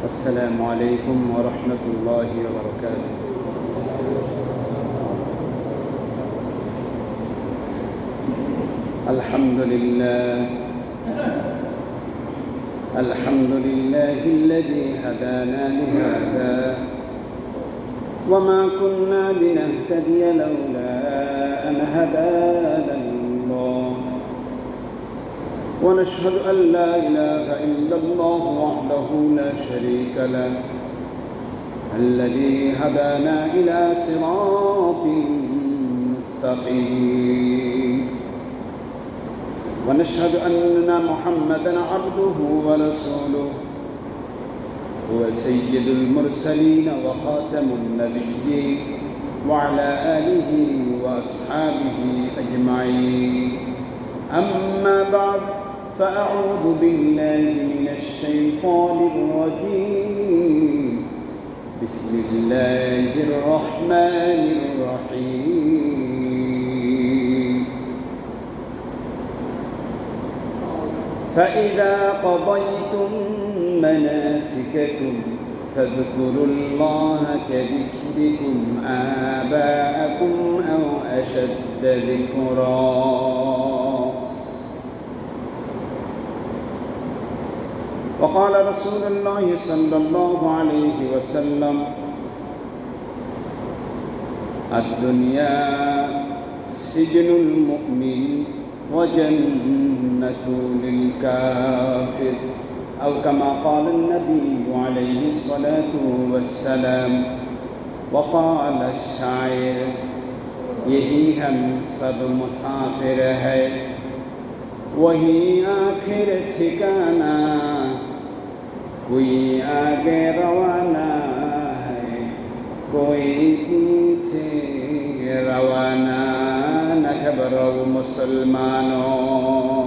السلام عليكم ورحمة الله وبركاته. الحمد لله الذي هدانا لهذا وما كنا لنهتدي لولا أن هدانا الله ونشهد أن لا إله إلا الله وحده لا شريك له الذي هدانا إلى صراط مستقيم ونشهد أن محمدًا عبده ورسوله هو سيد المرسلين وخاتم النبيين وعلى آله وأصحابه أجمعين. أما بعد فأعوذ بالله من الشيطان الرجيم. بسم الله الرحمن الرحيم. فإذا قضيتم مناسككم فاذكروا الله كذكركم آباءكم أو أشد ذكرا. وقال رسول الله صلى الله عليه وسلم: الدنيا سجن المؤمن وجنة للكافر، أو كما قال النبي عليه الصلاة والسلام. وقال الشاعر: यही हम सब मुसाफिर है, वही आखिर ठिकाना, कोई आगे रवाना है, कोई पीछे रवाना। न घबरो मुसलमानों,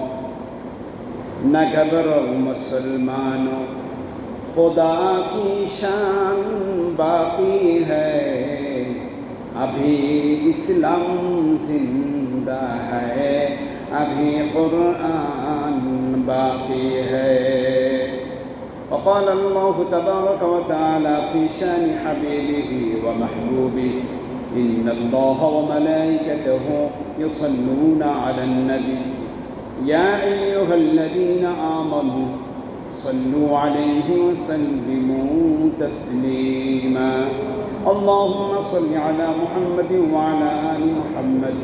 न घबरो मुसलमानों, खुदा की शान बाकी है, अभी इस्लाम जिंदा है, अभी कुरान बाकी है। وقال الله تبارك وتعالى في شان حبيبه ومحبوبه: إن الله وملائكته يصلون على النبي يا أيها الذين آمنوا صلوا عليه وسلموا تسليما. اللهم صل على محمد وعلى آل محمد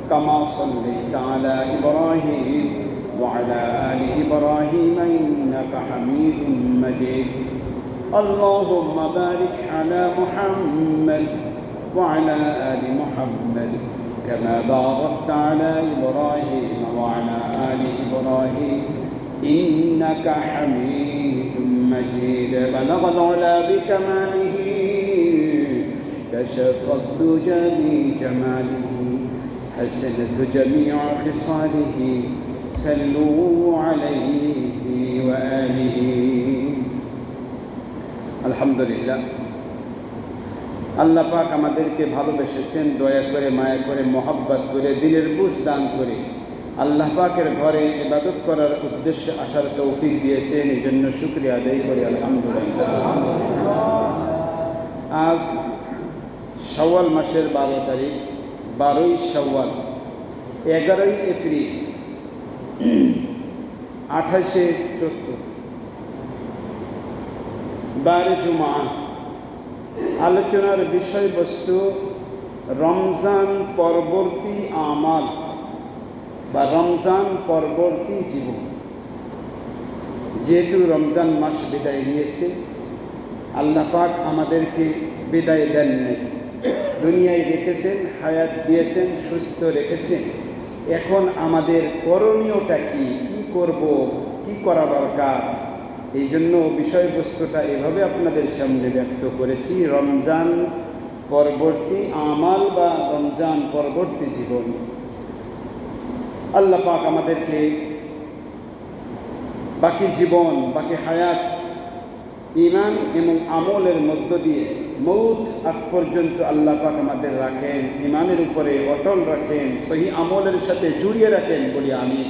كما صليت على إبراهيم وعلى آل إبراهيم إنك حميد مجيد. اللهم بارك على محمد وعلى آل محمد كما باركت على إبراهيم وعلى آل إبراهيم إنك حميد مجيد. بلغ العلا بكماله، كشف الدجى بجماله، حسنت جميع خصاله، صلوا عليه وآله. الحمد لله. আল্লাহ পাক আমাদেরকে ভালোবেসেছেন, দয়া করে, মায়া করে, মহব্বত করে, দিলের বুঝ দান করে আল্লাহ পাকের ঘরে ইবাদত করার উদ্দেশ্যে আসার তৌফিক দিয়েছেন। এই জন্য শুকরিয়া আদায় করি আলহামদুলিল্লাহ। আজ শাওয়াল মাসের 12 তারিখ, 12ই শাওয়াল, 11ই এপ্রিল, 28শে চৈত্র, 12 জুমা। আলোচনার বিষয়বস্তু রমজান পরবর্তী আমাল বা রমজান পরবর্তী জীবন। যেহেতু রমজান মাস বিদায় নিয়েছে, আল্লাহ পাক আমাদেরকে বিদায় দেন নাই, দুনিয়ায় রেখেছেন, হায়াত দিয়েছেন, সুস্থ রেখেছেন। এখন আমাদের করণীয়টা কি, কি করব, কি করা দরকার, এই জন্য বিষয়বস্তুটা এভাবে আপনাদের সামনে ব্যক্ত করেছি: রমজান পরবর্তী আমাল বা রমজান পরবর্তী জীবন। আল্লাহ পাক আমাদেরকে বাকি জীবন, বাকি হায়াত ঈমান এবং আমলের মধ্য দিয়ে মৌত আগ পর্যন্ত আল্লাহ পাক আমাদের রাখেন, ঈমানের উপরে অটল রাখেন, সহি আমলের সাথে জুড়িয়ে রাখেন, বলি আমিন।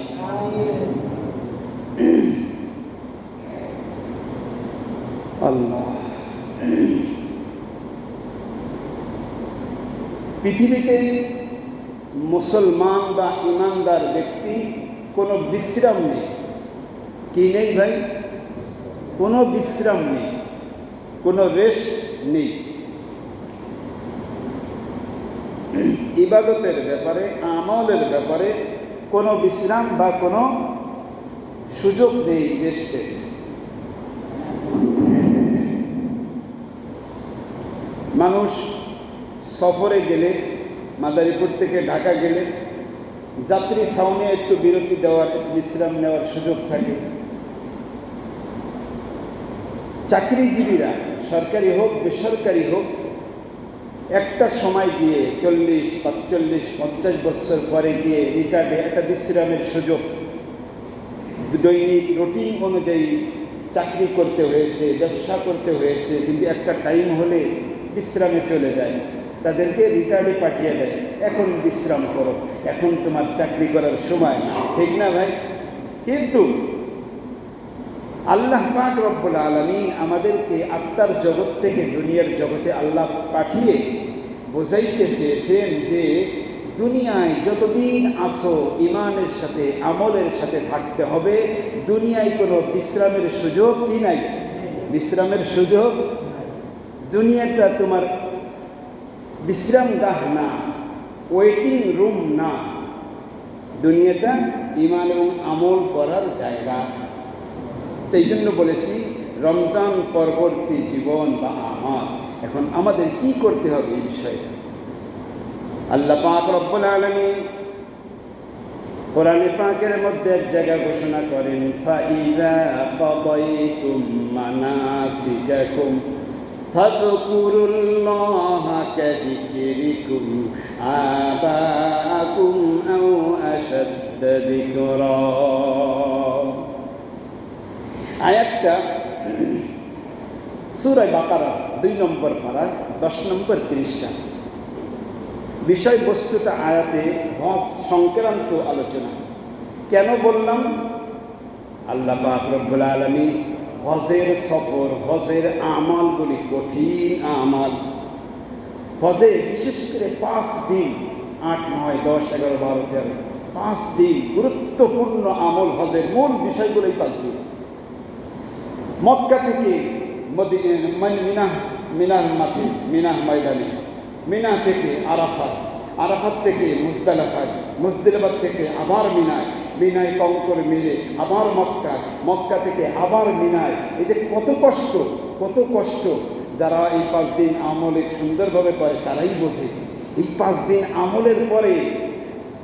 আল্লাহ, পৃথিবীতে মুসলমান বা ইমানদার ব্যক্তি কোনো বিশ্রাম নেই। কি নেই ভাই? কোনো বিশ্রাম নেই, কোনো রেস্ট নেই। ইবাদতের ব্যাপারে, আমলের ব্যাপারে কোনো বিশ্রাম বা কোনো সুযোগ নেই রেস্টের। মানুষ সফরে গেলে, মাদারীপুর থেকে ঢাকা গেলে যাত্রী ছাউনি একটু বিরতি দেওয়ার, বিশ্রাম নেওয়ার সুযোগ থাকে। চাকরিজীবীরা, সরকারি হোক বেসরকারি হোক, একটা সময় গিয়ে 40, 45, 50 বছর পরে গিয়ে রিটায়ার্ডে একটা বিশ্রামের সুযোগ। দৈনিক রুটিন অনুযায়ী চাকরি করতে হয়েছে, ব্যবসা করতে হয়েছে, কিন্তু একটা টাইম হলে বিশ্রামে চলে যায়। তাদেরকে রিটায়ার্ডে পাঠিয়ে দেয়, এখন বিশ্রাম করো, এখন তোমার চাকরি করার সময় না, ঠিক না ভাই? কিন্তু আল্লাহ পাক রব্বুল আলামিন আমাদেরকে আত্মার জগৎ থেকে দুনিয়ার জগতে আল্লাহ পাঠিয়ে বোঝাইতে চেয়েছেন যে দুনিয়ায় যতদিন আসো ইমানের সাথে, আমলের সাথে থাকতে হবে। দুনিয়ায় কোনো বিশ্রামের সুযোগ কি নাই? বিশ্রামের সুযোগ। দুনিয়াটা তোমার বিশ্রামগাহ না, ওয়েটিং রুম না। দুনিয়াটা ইমান এবং আমল করার জায়গা। এই জন্য বলেছি রমজান পরবর্তী জীবন বা আমল। এখন আমাদের কি করতে হবে এই বিষয়টা? আল্লাহ পাক রব্বুল আলামিন কোরআনে পাকের মধ্যে এক জায়গা ঘোষণা করেন, ফাইযা কাদাইতুম মানাসিকাকুম ফাযকুরুল্লাহা কাযিকরিকুম আবাকুম আও আশাদ্দা যিকরা। আয়াতটা সূরা বাকারা 2 নম্বর পারা 10 নম্বর পৃষ্ঠা। বিষয়বস্তুটা আয়াতে হজ সংক্রান্ত আলোচনা। কেন বললাম? আল্লাহ পাক রব্বুল আলামিন হজের সফর, হজের আমালগুলি কঠিন আমাল। হজে বিশেষ করে 5 দিন, 8, 9, 10, 11, 12, 13, 5 দিন গুরুত্বপূর্ণ আমল। হজের মূল বিষয়গুলোই 5 দিন। মক্কা থেকে মিনার মাঠে, মিনাহ ময়দানে, মিনা থেকে আরাফাত, আরাফাত থেকে মুজদালিফায়, মুজদালিফা থেকে আবার মিনায়, মিনায় কঙ্কর মেরে আবার মক্কা, মক্কা থেকে আবার মিনায়। এই যে কত কষ্ট, কত কষ্ট! যারা এই 5 দিন আমলে সুন্দরভাবে করে তারাই বোঝে। এই 5 দিন আমলের পরে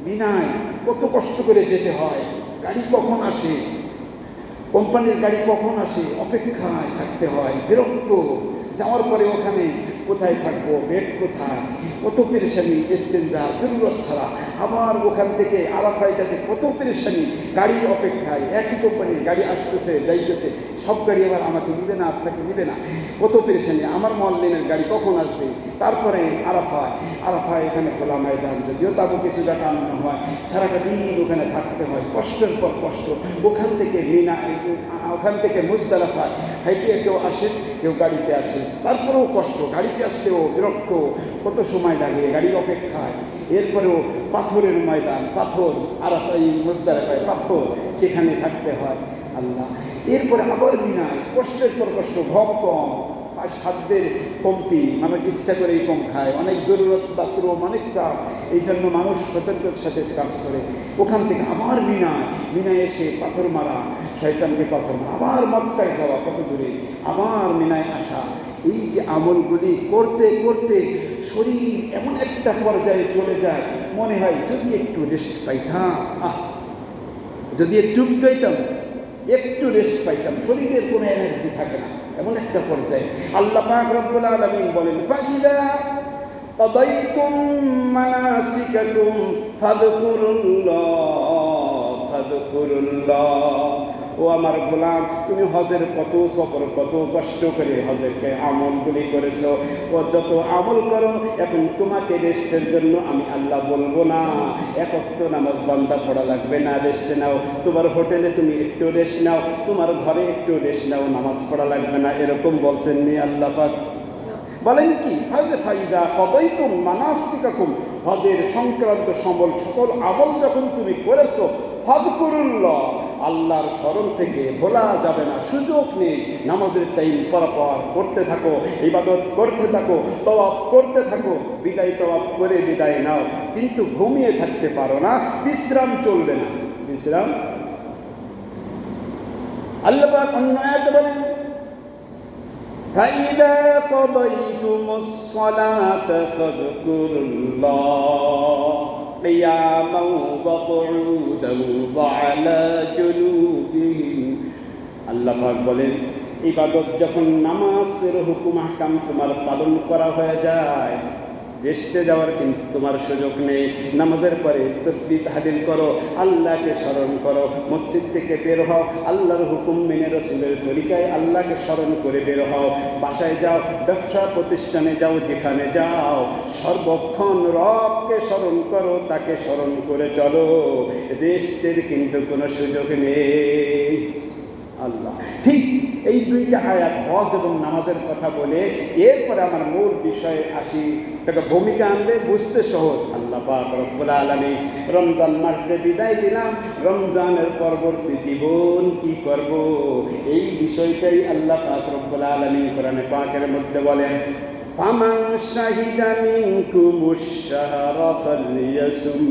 মিনায় কত কষ্ট করে যেতে হয়। গাড়ি কখন আসে, কোম্পানির গাড়ি কখন আসে, অপেক্ষায় থাকতে হয়, বিরক্ত। যাওয়ার পরে ওখানে কোথায় থাকবো, বেড কোথায়, কত পেরেশানি, ইস্তেঞ্জা জরুরত ছাড়া। আবার ওখান থেকে আরাফায় যেতে কত পেরেশানি, গাড়ির অপেক্ষায়। একই কোম্পানির গাড়ি আসতেছে যাইতেছে, সব গাড়ি আবার আমাকে নিবে না, আপনাকে নিবে না, কত পেরেশানি। আমার মহল্লিনের গাড়ি কখন আসবে? তারপরে আরাফায়, আরাফায় এখানে খোলা ময়দান, যদিও তাবু কিছুটা টানানো হয়, সারাটা দিন ওখানে থাকতে হয়, কষ্টের পর কষ্ট। ওখান থেকে মিনা, ওখান থেকে মুজদালিফায় হাইটে কেউ আসে, কেউ গাড়িতে আসে, তারপরেও কষ্ট। গাড়িতে আসলেও বিরক্ত, কত সময় লাগে গাড়ির অপেক্ষায়। এরপরেও পাথরের ময়দান, পাথর, আরাফায় মুজদালিফায় পাথর, সেখানে থাকতে হয়। আল্লাহ, এরপরে আবার মিনায় কষ্টের পর কষ্ট, ঘম কম, খাদ্যের কমতি, মানুষ ইচ্ছা করেই কম খায়, অনেক জরুরত, বাথরুম, অনেক চাপ। এই জন্য মানুষ সতর্কতার সাথে কাজ করে। ওখান থেকে আবার মিনায়, মিনায় এসে পাথর মারা, শয়তানকে পাথর মারা, আবার মক্কায় যাওয়া, কত দূরে, আবার মিনায় আসা। এই যে আমলগুলি করতে করতে শরীর এমন একটা পর্যায়ে চলে যায়, মনে হয় যদি একটু রেস্ট পাইতাম, যদি একটু কি পাইতাম, একটু রেস্ট পাইতাম, শরীরের কোনো এনার্জি থাকে না, এমন একটা পর্যায়ে। আল্লাহ পাক রব্বুল আলামিন বলেন, ফাইদা কাদাইতুম মানাসিকাকুম ফাযকুরুল্লাহ ফাযকুরুল্লাহ ও আমার গোলাম, তুমি হজের কত সফর, কত কষ্ট করে হজেরকে আমলগুলি করেছো, ও যত আমল করো, এখন তোমাকে রেস্টের জন্য আমি আল্লাহ বলবো না এক ওয়াক্ত নামাজ বান্দা পড়া লাগবে না, রেস্ট নাও। তোমার হোটেলে তুমি একটু রেস্ট নাও, তোমার ঘরে একটু রেস্ট নাও, নামাজ পড়া লাগবে না, এরকম বলছেন নি আল্লাহ পাক? বলেন কি, ফাইদা কদাইতুম মানাসিকাকুম, হজের সংক্রান্ত সকল আমল যখন তুমি করেছো, ফাযকুরুল্লাহ, আল্লাহর স্মরণ থেকে ভোলা যাবে না, সুযোগ নেই। নামাজের টাইম পরপর করতে থাকো, ইবাদত করতে থাকো, তওয়াফ করতে থাকো, বিদায় তওয়াফ করে বিদায় নাও, কিন্তু ঘুমিয়ে থাকতে পারো না, বিশ্রাম চলবে না, বিশ্রাম। আল্লাহ পাক অন্য আয়াতে বলেন, فَإِذَا قَضَيْتُمُ الصَّلَاةَ فَاذْكُرُوا اللَّهَ قِيَامًا وَقُعُودًا وَعَلَى جُنُوبِهِمْ। আল্লাহ পাক বলেন, ইবাদত যখন নামাজের হুকুম আহকাম তোমার পালন করা হয়ে যায়, রেস্টে যাওয়ার কিন্তু তোমার সুযোগ নেই। নামাজের পরে তাসবিহ তাহলিল করো, আল্লাহকে স্মরণ করো, মসজিদ থেকে বের হও, আল্লাহর হুকুম মেনে রসুলের তরিকায় আল্লাহকে স্মরণ করে বের হও, বাসায় যাও, ব্যবসা প্রতিষ্ঠানে যাও, যেখানে যাও, সর্বক্ষণ রবকে স্মরণ করো, তাকে স্মরণ করে চলো, রেস্টের কিন্তু কোনো সুযোগ নেই। আল্লাহ ঠিক এই দুইটা আয়াত হজ এবং নামাজের কথা বলে এরপরে আমার মূল বিষয়ে আসি। একটা ভূমিকা আনলে বুঝতে সহজ। আল্লাহ পাক রব্বুল আলামিন রমজান মাসে বিদায় দিলাম, রমজানের পরবর্তী জীবন কি করব, এই বিষয়টাই আল্লাহ পাক রব্বুল আলামিন কোরআনে পাকের মধ্যে বলেন, ফামান শাহিদা মিনকুমুশ শাহরা ফালইয়াসুম।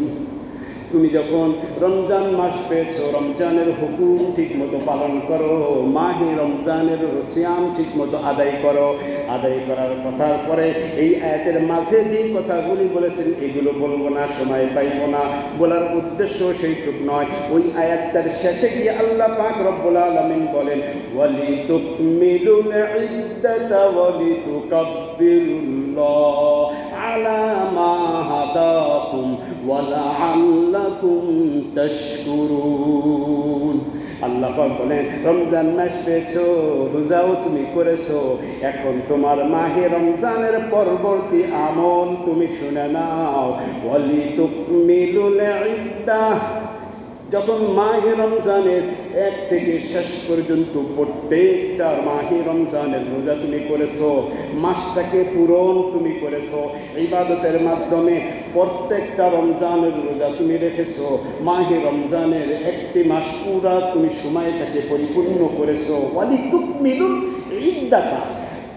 তুমি যখন রমজান মাস পেয়েছো, রমজানের হুকুম ঠিক মতো পালন করো, মাহে রমজানের সিয়াম ঠিক মতো আদায় করো। আদায় করার কথার পরে এই আয়াতের মাঝে যে কথাগুলি বলেছেন এগুলো বলবো না, সময় পাইব না, বলার উদ্দেশ্য সেইটুক নয়। ওই আয়াতটার শেষে গিয়ে আল্লাহ পাক রব্বুল আলামিন বলেন, ওয়ালিতুকমিলুল ইদ্দাতা ওয়ালিতুকাব্বিরুল্লাহ আলা মা হাদাকুম ওয়া লাআল্লাকুম তাশকুরুন। আল্লাহ পাক বলেন, রমজান মাস পেয়েছো, রোজাও তুমি করেছো, এখন তোমার মাহে রমজানের পরবর্তী আমল তুমি শুনে নাও। ওয়ালিতুকমিলুল ইদ্দাহ, যখন মাহে রমজানের 1 থেকে শেষ পর্যন্ত প্রত্যেকটা মাহে রমজানের রোজা তুমি করেছো, মাসটাকে পূরণ তুমি করেছো ইবাদতের মাধ্যমে, প্রত্যেকটা রমজানের রোজা তুমি রেখেছো, মাহে রমজানের একটি মাস পুরা তুমি সময়টাকে পরিপূর্ণ করেছো। ওয়ালিতুকমিলুল ইদ্দাতা,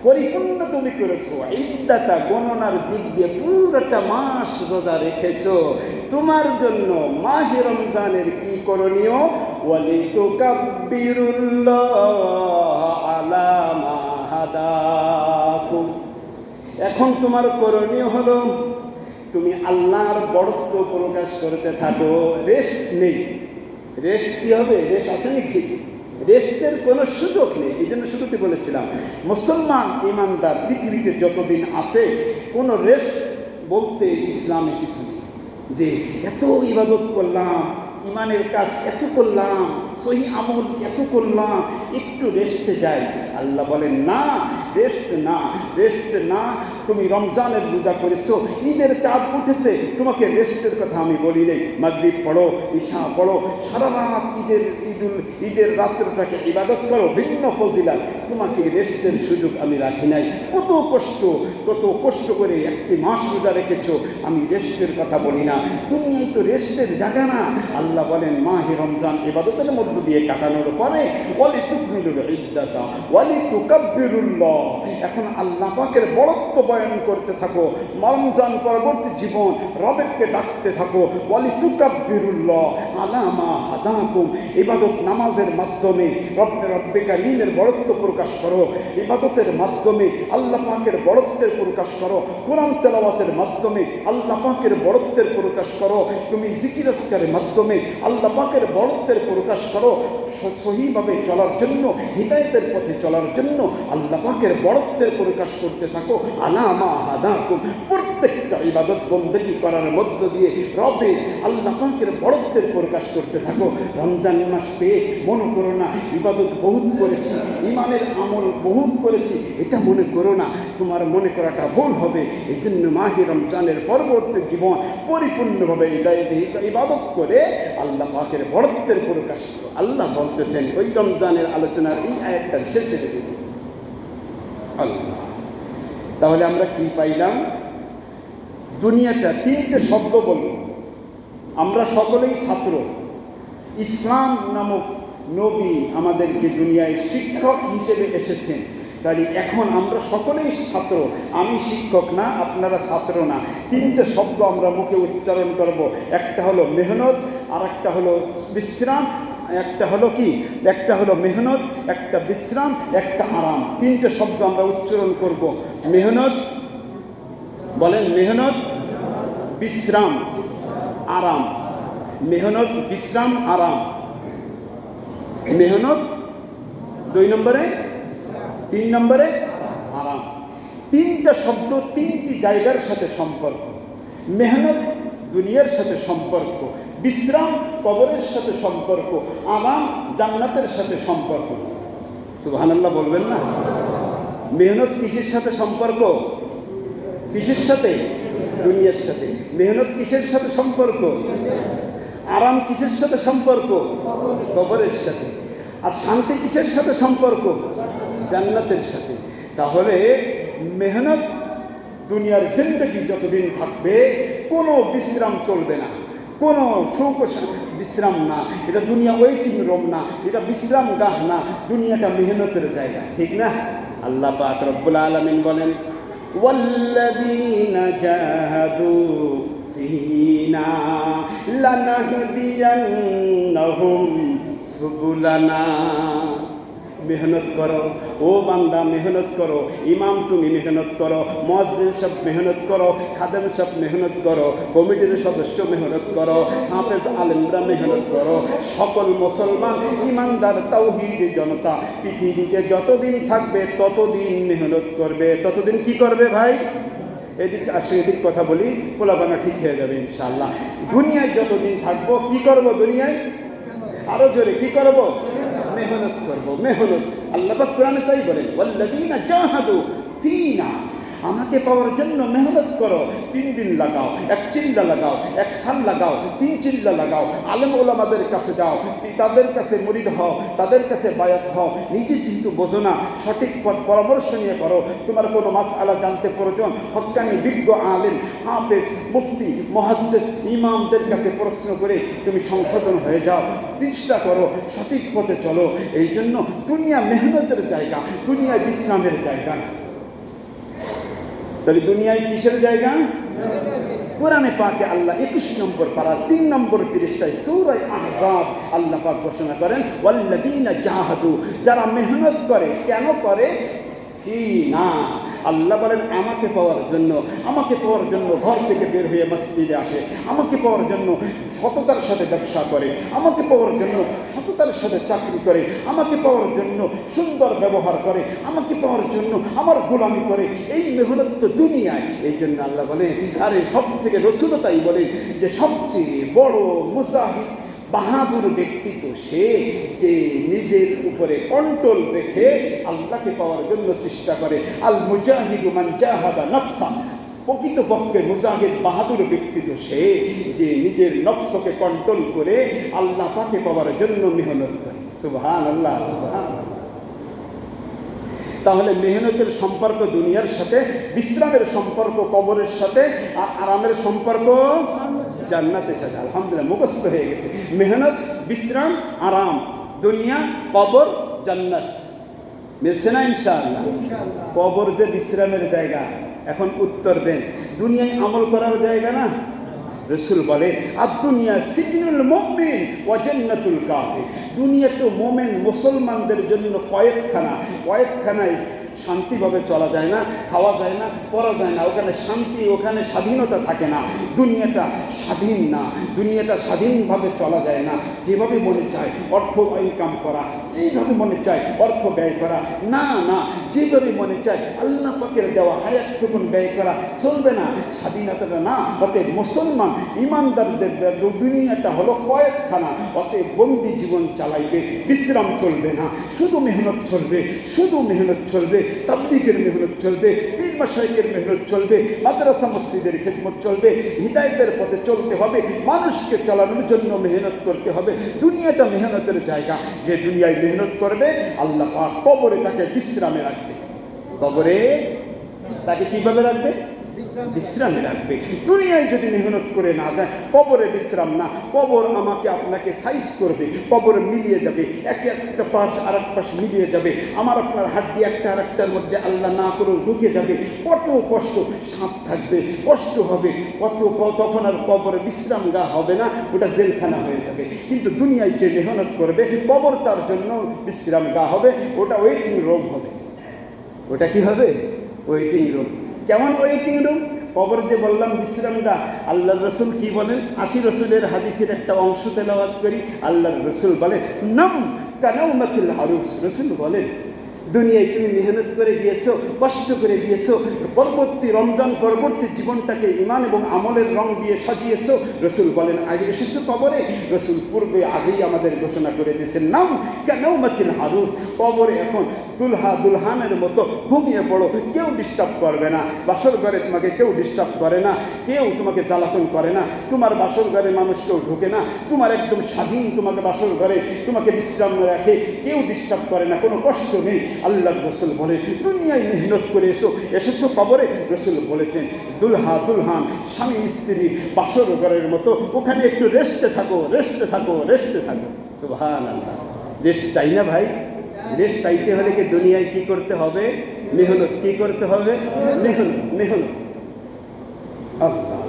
পরিপূর্ণ তুমি করেছো, ইদ্দাতা গণনার দিক দিয়ে পুরোটা মাস রোজা রেখেছো। তোমার জন্য মাহে রমজানের কি করণীয়? ওয়ালিতুকাব্বিরুল্লাহ আলা মা হাদাকুম। এখন তোমার করণীয় হলো তুমি আল্লাহর বড়ত্ব প্রকাশ করতে থাকো। রেস্ট নেই, রেস্ট কি হবে? রেস্ট আছে নাকি? রেস্টের কোনো সুযোগ নেই। এই জন্য শুরুতে বলেছিলাম, মুসলমান ইমানদার পৃথিবীতে যতদিন আছে কোনো রেস্ট বলতে ইসলামে কিছু নেই। যে এত ইবাদত করলাম, ইমানের কাজ এত করলাম, সহি আমল এত করলাম, একটু রেস্টে যাই। আল্লাহ বলেন না, রেস্ট না, রেস্ট না। তুমি রমজানের রোজা করেছো, ঈদের চাঁদ উঠেছে, তোমাকে রেস্টের কথা আমি বলি নাই। মাগরিব পড়ো, ঈশা পড়ো, সারা রাত ঈদের রাত্রটাকে ইবাদত করো, ভিন্ন ফজিলাত। তোমাকে রেস্টের সুযোগ আমি রাখি নাই। কত কষ্ট করে একটি মাস রোজা রেখেছো, আমি রেস্টের কথা বলি না। তুমি তো রেস্টের জায়গা না। আল্লাহ বলেন মাহে রমজান ইবাদতের মধ্য দিয়ে কাটানোর পরে ওয়ালিতুকমিলুল ইদ্দাতা ওয়ালিতুকাব্বিরুল্লাহ, এখন আল্লাহ পাকের বড়ত্ব বয়ান করতে থাকো। রমজান পরবর্তী জীবন রবেকে ডাকতে থাকো। ওয়ালিতুকাব্বিরুল্লাহ আলা মা হাদাকুম, ইবাদত নামাজের মাধ্যমে রব্বে কারীমের বড়ত্ব প্রকাশ করো। ইবাদতের মাধ্যমে আল্লাহ পাকের বড়ত্বের প্রকাশ করো। কোরআন তেলাওয়াতের মাধ্যমে আল্লাহ পাকের বড়ত্বের প্রকাশ করো। তুমি জিকির আজকারের মাধ্যমে আল্লাহ পাকের বড়ত্বের প্রকাশ করো। সহিভাবে চলার জন্য, হিদায়াতের পথে চলার করার জন্য আল্লাহ পাকের বড়ত্বের প্রকাশ করতে থাকো। আলা মা হাদাকুম, প্রত্যেকটা ইবাদত বন্দেগী করার মধ্য দিয়ে রবের আল্লাহ পাকের বড়ত্বের প্রকাশ করতে থাকো। রমজান মাস পেয়ে মনে করো না ইবাদত বহুত করেছি, ইমানের আমল বহুত করেছি, এটা মনে করো না, তোমার মনে করাটা ভুল হবে। এই জন্য মাহে রমজানের পরবর্তী জীবন পরিপূর্ণভাবে ইবাদত করে আল্লাহ পাকের বড়ত্বের প্রকাশ করো। আল্লাহ বলতেছেন ওই রমজানের আলোচনার এই আয়াতটার শেষে দিন আল্লাহ। তাহলে আমরা কি পাইলাম? দুনিয়াটা তিনটে শব্দ বলব, আমরা সকলেই ছাত্র। ইসলাম নামক নবী আমাদেরকে দুনিয়ায় শিক্ষক হিসেবে এসেছেন, তাই এখন আমরা সকলেই ছাত্র। আমি শিক্ষক না, আপনারা ছাত্র না। তিনটে শব্দ আমরা মুখে উচ্চারণ করব, একটা হলো মেহনত, আর একটা হলো বিশ্রাম, একটা হলো কি, একটা হলো মেহনত, একটা বিশ্রাম, একটা আরাম। তিনটে শব্দ আমরা উচ্চারণ করব। মেহনত বলেন, মেহনত, বিশ্রাম, আরাম। মেহনত, বিশ্রাম, আরাম। মেহনত 2 নম্বরে, 3 নম্বরে আরাম। তিনটা শব্দ তিনটি জায়গার সাথে সম্পর্ক। মেহনত দুনিয়ার সাথে সম্পর্ক, বিশ্রাম কবরের সাথে সম্পর্ক, আরাম জান্নাতের সাথে সম্পর্ক। সুবহানাল্লাহ বলবেন না? মেহনত কিসের সাথে সম্পর্ক? কিসের সাথে? দুনিয়ার সাথে। মেহনত কিসের সাথে সম্পর্ক? আরাম কিসের সাথে সম্পর্ক? কবরের সাথে। আর শান্তি কিসের সাথে সম্পর্ক? জান্নাতের সাথে। তাহলে মেহনত দুনিয়ার জিন্দেগি যতদিন থাকবে কোনো বিশ্রাম চলবে না, কোনো সুখ বিশ্রাম না। এটা দুনিয়া ওয়েটিং রুম না, এটা বিশ্রাম গাহ না, দুনিয়াটা মেহনতের জায়গা, ঠিক না? আল্লাহ পাক রব্বুল আলামিন বলেন, ওয়াল্লাযীনা জাহাদু ফীনা লানাহদিয়ান্নাহুম সুবুলানা। মেহনত করো ও বান্দা, মেহনত করো। ইমাম তুমি মেহনত করো, মুয়াজ্জিন সব মেহনত করো, খাদেম সব মেহনত করো, কমিটির সদস্য মেহনত করো, হাফেজ আলেমরা মেহনত করো। সকল মুসলমান ইমানদার তাওহীদি জনতা পৃথিবীতে যতদিন থাকবে ততদিন মেহনত করবে। ততদিন কি করবে ভাই? এদিক আসে, এদিক কথা বলি, পোলাপানা ঠিক হয়ে যাবে ইনশাআল্লাহ। দুনিয়ায় যতদিন থাকবো কি করব? দুনিয়ায় আরো জোরে কি করব? মেহনত করব, মেহনত। আল্লাহ পাক কোরআনে তাই বলেন, ওয়াল্লাযীনা জাহাদু ফীনা। আমাকে পাওয়ার জন্য মেহনত করো। 3 দিন লাগাও, 1 চিল্লা লাগাও, 1 সাল লাগাও, 3 চিল্লা লাগাও। আলেম ওলামাদের কাছে যাও, তাদের কাছে মুরিদ হও, তাদের কাছে বায়াত হও। নিজে যেহেতু বোঝো না, সঠিক পথ পরামর্শ নিয়ে করো। তোমার কোনো মাসআলা জানতে প্রয়োজন, হক্কানি বিজ্ঞ আলেম, হাফেজ, মুফতি, মুহাদ্দিস, ইমামদের কাছে প্রশ্ন করে তুমি সংশোধন হয়ে যাও। চেষ্টা করো, সঠিক পথে চলো। এই জন্য দুনিয়া মেহনতের জায়গা, দুনিয়ায় বিশ্রামের জায়গা না। তাহলে দুনিয়ায় কিসের জায়গা? কোরআনে পাকে আল্লাহ 21 নম্বর পারা 3 নম্বর পৃষ্ঠায় সূরা আহজাব আল্লাহ পাক ঘোষণা করেন, ওয়াল্লাযীনা জাহাদু, যারা মেহনত করে। কেন করে? ফীনা। আল্লাহ বলেন আমাকে পাওয়ার জন্য, আমাকে পাওয়ার জন্য ঘর থেকে বের হয়ে মসজিদে আসে, আমাকে পাওয়ার জন্য সততার সাথে ব্যবসা করে, আমাকে পাওয়ার জন্য সততার সাথে চাকরি করে, আমাকে পাওয়ার জন্য সুন্দর ব্যবহার করে, আমাকে পাওয়ার জন্য আমার গোলামি করে। এই মেহনত তো দুনিয়ায়। এই জন্য আল্লাহ বলেন, আরে সব থেকে রসুল তাই বলেন যে সবচেয়ে বড় মুজাহিদ বাহাদুর ব্যক্তি তো সে যে নিজের উপরে কন্ট্রোল রেখে আল্লাহকে পাওয়ার জন্য চেষ্টা করে। আল মুজাহিদু মান জাহাদা নাফসা। প্রকৃতপক্ষে মুজাহিদ বাহাদুর ব্যক্তি তো সে যে নিজের নফসকে কন্ট্রোল করে আল্লাহ পাকে পাওয়ার জন্য মেহনত করে। সুবহানাল্লাহ, সুবহানাল্লাহ। তাহলে মেহনতের সম্পর্ক দুনিয়ার সাথে, বিশ্রামের সম্পর্ক কবরের সাথে, আর আরামের সম্পর্ক জান্নাতের সাথে। আলহামদুলিল্লাহ, মুখস্থ হয়ে গেছে। মেহনত, বিশ্রাম, আরাম, দুনিয়া, কবর, জান্নাত। মিলছে না ইনশাআল্লাহ? কবর যে বিশ্রামের জায়গা, এখন উত্তর দেন, দুনিয়ায় আমল করার জায়গা না? রাসূল বলে, আদ-দুনিয়া সিজনুল মুমিন ওয়া জান্নাতুল কাফির। দুনিয়া তো মুমিন মুসলমানদের জন্য কয়েদখানা, কয়েদখানায় শান্তিভাবে চলা যায় না, খাওয়া যায় না, পড়া যায় না, ওখানে শান্তি, ওখানে স্বাধীনতা থাকে না। দুনিয়াটা স্বাধীন না, দুনিয়াটা স্বাধীনভাবে চলা যায় না। যেভাবে মনে চায় অর্থ ইনকাম করা, যেভাবে মনে চায় অর্থ ব্যয় করা, না না, যেভাবে মনে চায় আল্লাহ পাকের দেওয়া হায়াতটুকুন ব্যয় করা চলবে না, স্বাধীনতাটা না। অতএব মুসলমান ইমানদারদের দুনিয়াটা হলো কয়েকখানা। অতএব বন্দি জীবন চালাইবে, বিশ্রাম চলবে না, শুধু মেহনত চলবে, শুধু মেহনত চলবে, তাবলীগের মেহনত চলবে, পীর মাশায়েখের মেহনত চলবে, মাদ্রাসা মসজিদের খেদমত চলবে, হিদায়াতের পথে চলতে হবে, মানুষকে চালানোর জন্য মেহনত করতে হবে। দুনিয়াটা মেহনতের জায়গা। যে দুনিয়ায় মেহনত করবে আল্লাহ পাক কবরে তাকে বিশ্রামে রাখবে। কবরে তাকে কিভাবে রাখবে? বিশ্রামে রাখবে। দুনিয়ায় যদি মেহনত করে না যায়, কবরে বিশ্রাম না, কবর আমাকে আপনাকে সাইজ করবে, কবর মিলিয়ে যাবে, একটা পাশ আর এক পাশ মিলিয়ে যাবে, আমার আপনার হাড্ডি একটা আর একটার মধ্যে আল্লাহ না করে ঢুকে যাবে। কত কষ্ট, সাপ থাকবে, কষ্ট হবে, তখন আর কবরে বিশ্রাম গা হবে না, ওটা জেলখানা হয়ে যাবে। কিন্তু দুনিয়ায় যে মেহনত করবে, কবর তার জন্য বিশ্রাম গা হবে, ওটা ওয়েটিং রুম হবে। ওটা কি হবে? Waiting room. কেমন ওয়েটিং রুম? কবর যে বললাম বিশ্রামটা, আল্লাহর রসুল কি বলেন? 80 রসুলের হাদিসের একটা অংশ তেলাওয়াত করি। আল্লাহর রসুল বলেন, নাম কানাউমাতুল আরুস। রসুল বলেন, দুনিয়ায় তুমি মেহনত করে গিয়েছো, কষ্ট করে গিয়েছো, পরবর্তী রমজান পরবর্তী জীবনটাকে ঈমান এবং আমলের রং দিয়ে সাজিয়েছো। রসুল বলেন, আগে এসেছো কবরে। রসুল পূর্বে আগেই আমাদের ঘোষণা করে দিয়েছেন, নাম কানাউমাতুল আরুস। কবরে এখন দুলহানের মতো ঘুমিয়ে পড়ো, কেউ ডিস্টার্ব করবে না। বাসর ঘরে তোমাকে কেউ ডিস্টার্ব করে না, কেউ তোমাকে জ্বালাতন করে না, তোমার বাসর ঘরে মানুষ কেউ ঢোকে না, তোমার একদম স্বাধীন, তোমাকে বাসর ঘরে তোমাকে বিশ্রাম রাখে, কেউ ডিস্টার্ব করে না, কোনো কষ্ট নেই। আল্লাহর রসুল বলে, দুনিয়ায় মেহনত করে এসেছো কবরে। রসুল বলেছেন, দুলহান স্বামী স্ত্রী বাসর ঘরের মতো, ওখানে একটু রেস্টে থাকো, রেস্টে থাকো, রেস্টে থাকো। সুবহানাল্লাহ। রেস্ট চাই না ভাই? রেস্ট চাইতে হলে কি দুনিয়ায় কি করতে হবে? মেহনত। কি করতে হবে? মেহনত, মেহনত। আল্লাহ।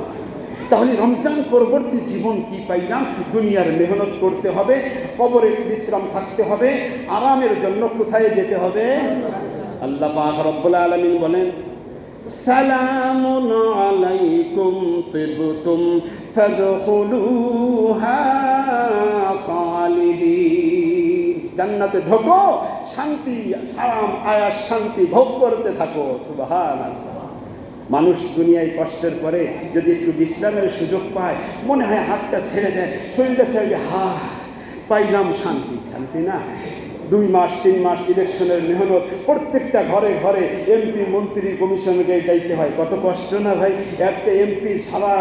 তাহলে রমজান পরবর্তী জীবন কি পাইলাম? দুনিয়ার মেহনত করতে হবে, কবরে বিশ্রাম থাকতে হবে, আরামের জন্য কোথায় যেতে হবে? আল্লাহ পাক রব্বুল আলামিন বলেন, সালামুন আলাইকুম তিবতুম ফাদখুলুহা খালিদিন। জান্নাতে ঢোকো, শান্তি, আরাম, আয়াস, শান্তি ভোগ করতে থাকো। সুবহানাল্লাহ। মানুষ দুনিয়ায় কষ্টের পরে যদি একটু বিশ্রামের সুযোগ পায়, মনে হয় হাতটা ছেড়ে দেয়, শরীরটা ছেড়ে দেয়, পাইলাম শান্তি। শান্তি না। 2 মাস 3 মাস ইলেকশনের মেহনত, প্রত্যেকটা ঘরে ঘরে এমপি মন্ত্রী কমিশনকে যাইতে হয়। কত কষ্ট না ভাই? একটা এমপি সারা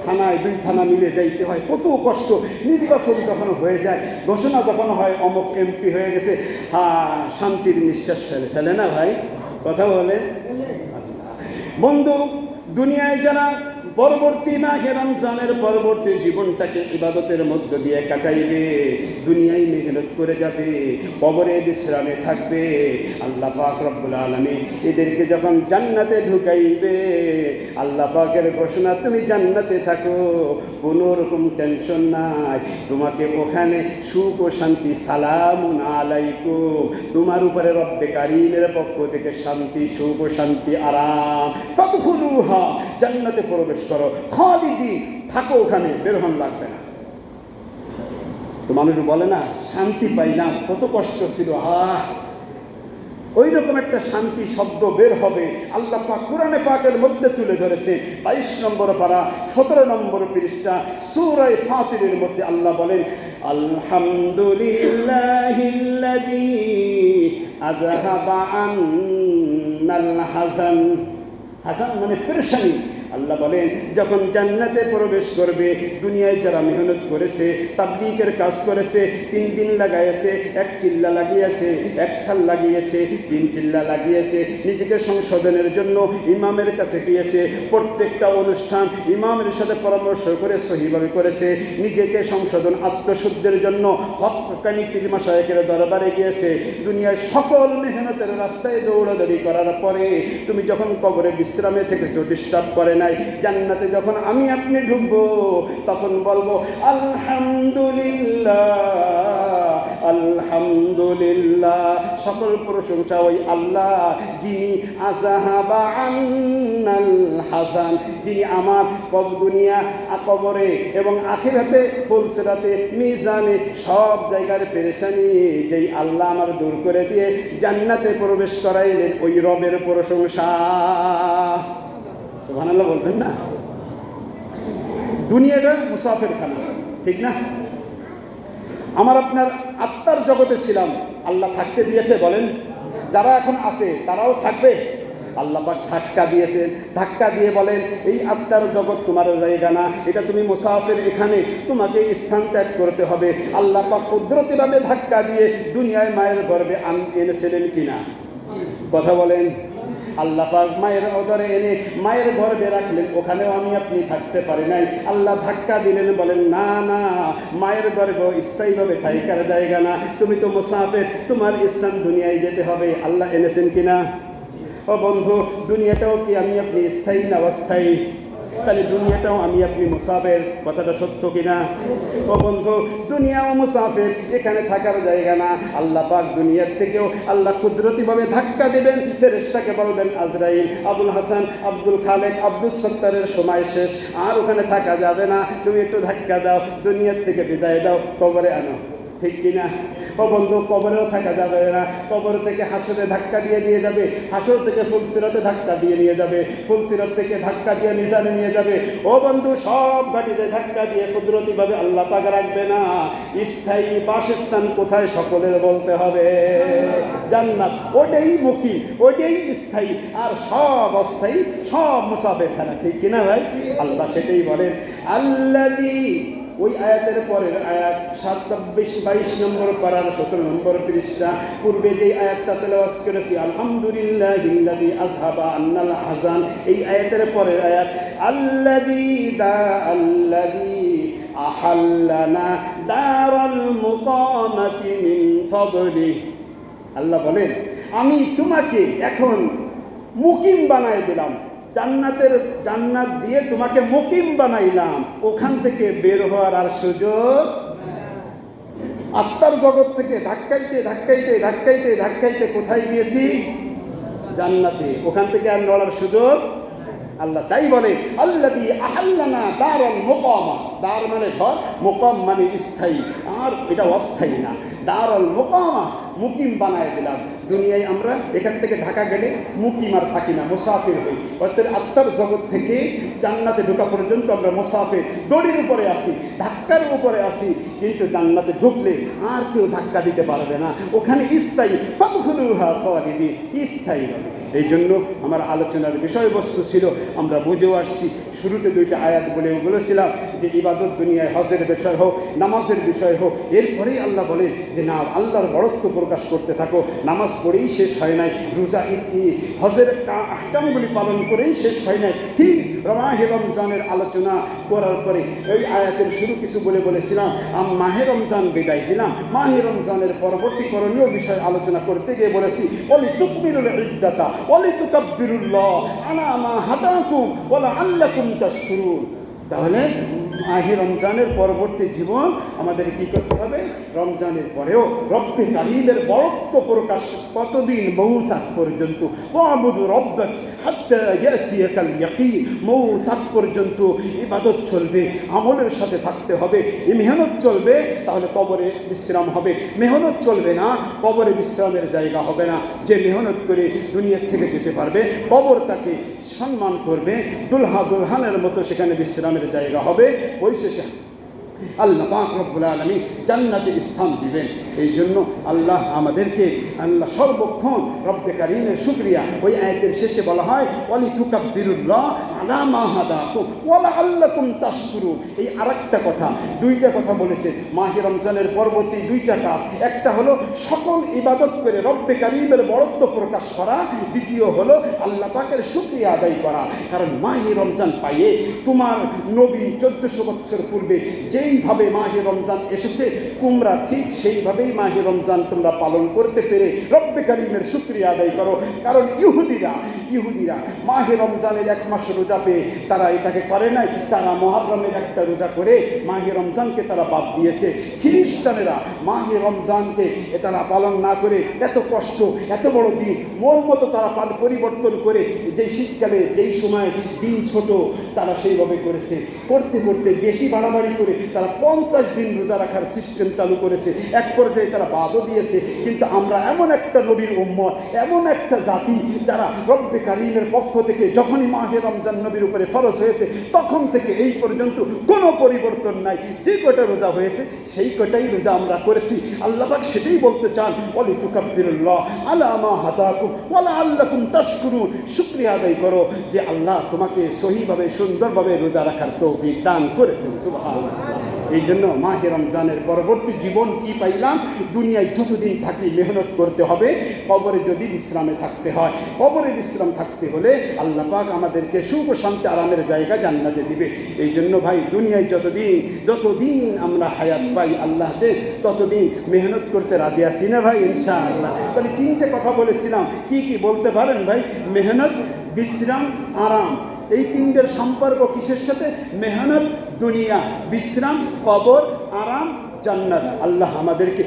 থানায় 2 থানা মিলে যাইতে হয়, কত কষ্ট। নির্বাচন যখন হয়ে যায়, ঘোষণা যখন হয় অমুক এমপি হয়ে গেছে, শান্তির নিঃশ্বাস ফেলে না ভাই? কথা বলে বন্ধু। দুনিয়ায় যারা পরবর্তী মাহে রমজানের পরবর্তী জীবনটাকে ইবাদতের মধ্য দিয়ে কাটাইবে, দুনিয়ায় মেহনত করে যাবে, কবরে বিশ্রামে থাকবে, আল্লাহ পাক রব্বুল আলামিন এদেরকে যখন জান্নাতে ঢুকাইবে, আল্লাহ পাকের ঘোষণা, তুমি জান্নাতে থাকো, কোনো রকম টেনশন নাই, তোমাকে ওখানে সুখ ও শান্তি, সালামুন আলাইকুম, তোমার উপরে রব্বে কারীমের পক্ষ থেকে শান্তি, সুখ ও শান্তি, আরাম। ফাদখুলুহা, জান্নাতে প্রবেশ করো, খালিদিন, থাকো ওখানে, বের হন লাগবে না। তো মানুষ বলে না, শান্তি পাইলাম, কত কষ্ট ছিল। ওই রকম একটা শান্তি শব্দ বের হবে। আল্লাহ পাক কোরআনে পাকের মধ্যে তুলে ধরেছে। 22 নম্বর পারা 17 নম্বর পৃষ্ঠা সূরা ফাতিরের মধ্যে আল্লাহ বলেন, আলহামদুলিল্লাহিল্লাযী আযহাবা আন্নাল হাযান। হাযান মানে পেরেশানি। আল্লাহ বলেন, যখন জান্নাতে প্রবেশ করবে, দুনিয়ায় যারা মেহনত করেছে, তাবলীগের কাজ করেছে, 3 দিন লাগাইছে, 1 চিল্লা লাগিয়েছে, 1 সাল লাগিয়েছে, 3 চিল্লা লাগিয়েছে, নিজেকে সংশোধনের জন্য ইমামের কাছে গিয়েছে, প্রত্যেকটা অনুষ্ঠান ইমামের সাথে পরামর্শ করে সহিভাবে করেছে, নিজেকে সংশোধন আত্মশুদ্ধির জন্য হক্কানি পীর মাশায়েখের দরবারে গিয়েছে, দুনিয়ার সকল মেহনতের রাস্তায় দৌড়াদৌড়ি করার পরে তুমি যখন কবরে বিশ্রামে থেকেছো, ডিস্টার্ব করে নাই, জান্নাতে যখন আমি আপনি ঢুকবো, তখন বলবো আলহামদুলিল্লাহ আলহামদুলিল্লাহ, সকল প্রশংসা ওই আল্লাহ যিনি আযাহাবা আন্নাল হাযান, যিনি আমার দুনিয়া কবরে এবং আখিরাতে ফুলসিরাতে মিজানে সব জায়গার পেরেশানি যেই আল্লাহ আমার দূর করে দিয়ে জান্নাতে প্রবেশ করাইলেন, ওই রবের প্রশংসা। সুবহানাল্লাহ বলতেন না? দুনিয়াটা মুসাফির খানা, ঠিক না? আমার আপনার আত্মার জগতে ছিলাম, আল্লাহ থাকতে দিয়েছে বলেন? যারা এখন আছে তারাও থাকবে? আল্লাহ পাক ধাক্কা দিয়েছেন, ধাক্কা দিয়ে বলেন এই আত্মার জগৎ তোমার জায়গা না, এটা তুমি মুসাফির, এখানে তোমাকে স্থান ত্যাগ করতে হবে। আল্লাহ পাক কুদরতিভাবে ধাক্কা দিয়ে দুনিয়ায় মায়ের গর্ভে এনেছিলেন কিনা? কথা বলেন। আল্লাহ পাক মায়ের উদরে এনে মায়ের গর্ভে রাখলেন, ওখানেও আমি আপনি থাকতে পারি নাই। আল্লাহ ধাক্কা দিলেন, বলেন না না, মায়ের গর্ভ স্থায়ীভাবে থাইকার জায়গা না, তুমি তো মুসাফির, তোমার স্থান দুনিয়ায় যেতে হবে। আল্লাহ এনেছেন কিনা? ও বন্ধু, দুনিয়াটাও কি আমি আপনি স্থায়ী না অস্থায়ী? তাহলে দুনিয়াটাও আমি আপনি মুসাফির, কথাটা সত্য কিনা? ও বন্ধু, দুনিয়াও মুসাফির, এখানে থাকার জায়গা না। আল্লাহ পাক দুনিয়ার থেকেও আল্লাহ কুদরতিভাবে ধাক্কা দেবেন, ফেরেশতাকে বলবেন আজরাইল, আবুল হাসান, আব্দুল খালেক, আব্দুল সত্তারের সময় শেষ, আর ওখানে থাকা যাবে না, তুমি একটু ধাক্কা দাও, দুনিয়ার থেকে বিদায় দাও, কবরে আনো, ঠিক কিনা? ও বন্ধু, কবরেও থাকা যাবে না, কবর থেকে হাসরে ধাক্কা দিয়ে নিয়ে যাবে, হাসর থেকে ফুলসিরাতে ধাক্কা দিয়ে নিয়ে যাবে, ফুলসিরাত থেকে ধাক্কা দিয়ে মিজানে নিয়ে যাবে। ও বন্ধু, সব গাড়িতে ধাক্কা দিয়ে কুদরতিভাবে আল্লাহ পাক রাখবে না। স্থায়ী বাসস্থান কোথায় সকলের বলতে হবে? জান্নাত, ওটাই মুকিম, ওটাই স্থায়ী, আর সব অস্থায়ী, সব মুসাফির খানা, ঠিক কিনা ভাই? আল্লাহ সেটাই বলেন। আল্লাযী, ওই আয়াতের পরের আয়াত 7-22 নম্বর পারার 17 নম্বর পৃষ্ঠা, পূর্বে যে আয়াতটা তেলাওয়াত করেছি আলহামদুলিল্লাহিল্লাযী আযহাবা আন্নাল আহজান, এই আয়াতের পরের আয়াত আল্লাযী আহাল্লানা দারাল মুকামাতি মিন ফাদলি। আল্লাহ বলেন আমি তোমাকে এখন মুকিম বানায় দিলাম, জান্নাত দিয়ে তোমাকে মুকিম বানাইলাম, ওখান থেকে বের হওয়ার আর সুযোগ। আত্মার জগৎ থেকে ধাক্কাইতে কোথায় গিয়েছি? জান্নাতে, ওখান থেকে আর নড়ার সুযোগ। আল্লাহ তাই বলে আল্লাযী আহাল্লানা দারাল মুকামা, দার মানে ঘর, মুকাম মানে স্থায়ী, আর এটা অস্থায়ী না। দারাল মুকামা, মুকিম বানায় দিলাম। দুনিয়ায় আমরা এখান থেকে ঢাকা গেলে মুকিম আর থাকি না, মুসাফির হই। অর্থাৎ আত্মার জগৎ থেকে জান্নাতে ঢোকা পর্যন্ত আমরা মুসাফির, দড়ির উপরে আসি, ধাক্কার উপরে আসি, কিন্তু জান্নাতে ঢুকলে আর কেউ ধাক্কা দিতে পারবে না, ওখানে স্থায়ী, ফাদখুলুহা খালিদিন, স্থায়ী হবে। এই জন্য আমার আলোচনার বিষয়বস্তু ছিল, আমরা বুঝেও আসছি, শুরুতে 2টা আয়াত বলেছিলাম যে ইবাদত দুনিয়ায় হজের বিষয় হোক, নামাজের বিষয় হোক, এরপরেই আল্লাহ বলেন যে না, আল্লাহর বড়ত্ব প্রকাশ করতে থাকো। নামাজ পড়েই শেষ হয় নাই, রোজা হজের আহকামগুলি পালন করেই শেষ হয় নাই, ঠিক মাহে রমজানের আলোচনা করার পরে ওই আয়াতের শুরু কিছু বলেছিলাম, মাহে রমজান বিদায় দিলাম, মাহে রমজানের পরবর্তী করণীয় বিষয় আলোচনা করতে গিয়ে বলেছি ওলি তুকমিলুল ইদ্দাতা ওলি তুকাব্বিরুল্লাহ আলা মা হাদাকুম ওয়া লাআল্লাকুম তাশকুরুন। তাহলে মাহে রমজানের পরবর্তী জীবন আমাদের কি করতে হবে? রমজানের পরেও রব্বে কারীমের বড়ত্ব প্রকাশ কতদিন? মৌতাক পর্যন্ত। ওয়াবুদু রব্বাক হাত্তা ইয়াতিয়াকাল ইয়াকিন, মৌতাক পর্যন্ত ইবাদত চলবে, আমলের সাথে থাকতে হবে। এই মেহনত চলবে, তাহলে কবরে বিশ্রাম হবে। মেহনত চলবে না, কবরে বিশ্রামের জায়গা হবে না। যে মেহনত করে দুনিয়ার থেকে যেতে পারবে, কবর তাকে সম্মান করবে, দুলহানের মতো সেখানে বিশ্রামের জায়গা হবে। পরিশেষে আল্লাহ পাক রব্বুল আলামিন জান্নাতে স্থান দিবেন। এই জন্য আল্লাহ আমাদেরকে আল্লাহ সর্বক্ষণ রব্বে কারীমের শুকরিয়া। ওই আয়াতের শেষে বলা হয় ওয়ালি তুকাব্বিরুল্লাহ আলা মা হাদাকুম ওয়া লাআল্লাকুম তাশকুরুন। এই আরেকটা কথা, 2টা কথা বলেছে মাহে রমজানের পরবর্তী 2টা কাজ। একটা হলো সকল ইবাদত করে রব্বে কারীমের বড়ত্ব প্রকাশ করা, দ্বিতীয় হলো আল্লাহ পাকের শুকরিয়া আদায় করা। কারণ মাহে রমজান পাইয়ে তোমার নবী 1400 বছর পূর্বে যে যেইভাবে মাহে রমজান এসেছে তোমরা ঠিক সেইভাবেই মাহে রমজান তোমরা পালন করতে পেরে রব্বে কারিমের শুকরিয়া আদায় করো। কারণ ইহুদিরা মাহে রমজানের এক মাস রোজা পেয়ে তারা এটাকে করে নাই, তারা মুহররমের একটা রোজা করে মাহে রমজানকে তারা বাদ দিয়েছে। খ্রিস্টানেরা মাহে রমজানকে তারা পালন না করে এত কষ্ট, এত বড় দিন মন মতো তারা পরিবর্তন করে, যেই শীতকালে যেই সময় দিন ছোট তারা সেইভাবে করেছে। করতে করতে বেশি বাড়াবাড়ি করে তারা 50 দিন রোজা রাখার সিস্টেম চালু করেছে। এক পর্যায়ে তারা বাদও দিয়েছে। কিন্তু আমরা এমন একটা নবীর উম্মত, এমন একটা জাতি যারা রব্বে কারিমের পক্ষ থেকে যখনই মাহে রমজান নবীর উপরে ফরজ হয়েছে তখন থেকে এই পর্যন্ত কোনো পরিবর্তন নাই। যে কটা রোজা হয়েছে সেই কটাই রোজা আমরা করেছি। আল্লাহ পাক সেটাই বলতে চান, ওয়ালিতুকাব্বিরুল্লাহ আলা মা হাদাকুম ওয়া লাআল্লাকুম তাশকুরুন। শুকরিয়া আদায় করো যে আল্লাহ তোমাকে সহিভাবে সুন্দরভাবে রোজা রাখার তৌফিক দান করেছেন। সুবহানাল্লাহ। এই জন্য মাহে রমজানের পরবর্তী জীবন কি পাইলাম? দুনিয়ায় যতদিন থাকি মেহনত করতে হবে, কবরে যদি বিশ্রামে থাকতে হয়, কবরে বিশ্রাম থাকতে হলে আল্লাহ পাক আমাদেরকে সুখ শান্তি আরামের জায়গা জান্নাতে দিবে। এই জন্য ভাই দুনিয়ায় যতদিন আমরা হায়াত পাই আল্লাহ দে ততদিন মেহনত করতে রাজি আছি না ভাই? ইনশাআল্লাহ। তাহলে 3টে কথা বলেছিলাম, কি বলতে পারেন ভাই? মেহনত, বিশ্রাম, আরাম। এই 3টের সম্পর্ক কিসের সাথে? মেহনত দুনিয়া, বিশ্রাম কবর, আরাম জান্নাত। আল্লাহ আমাদেরকে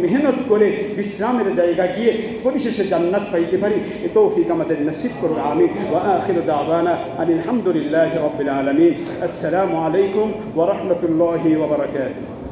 মেহনত করে বিশ্রামের জায়গা গিয়ে পরিশেষে জান্নাত পাইতে পারি, এ তৌফিক আমাদের নসিব করুন। আমিন। ওয়া আখিরু দাওয়ানা আলহামদুলিল্লাহি রাব্বিল আলামিন। আসসালামু আলাইকুম ওয়া রাহমাতুল্লাহি ওয়া বারাকাতুহু।